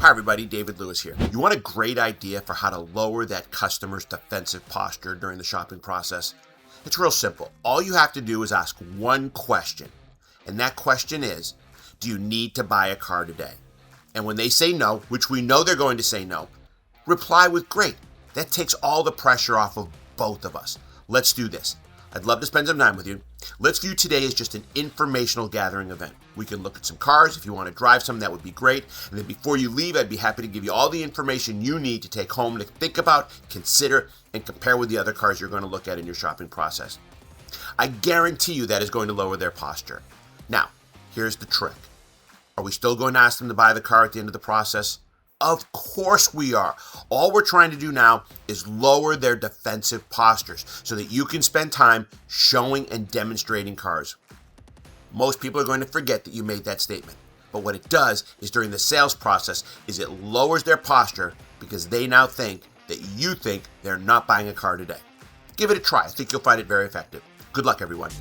Hi everybody, David Lewis here. You want a great idea for how to lower that customer's defensive posture during the shopping process? It's real simple. All you have to do is ask one question. And that question is, do you need to buy a car today? And when they say no, which we know they're going to say no, reply with great. That takes all the pressure off of both of us. Let's do this. I'd love to spend some time with you. Let's view today as just an informational gathering event. We can look at some cars. If you want to drive some, that would be great. And then before you leave, I'd be happy to give you all the information you need to take home to think about, consider, and compare with the other cars you're going to look at in your shopping process. I guarantee you that is going to lower their posture. Now, here's the trick. Are we still going to ask them to buy the car at the end of the process? Of course we are. All we're trying to do now is lower their defensive postures so that you can spend time showing and demonstrating cars. Most people are going to forget that you made that statement. But what it does is during the sales process is it lowers their posture because they now think that you think they're not buying a car today. Give it a try. I think you'll find it very effective. Good luck, everyone.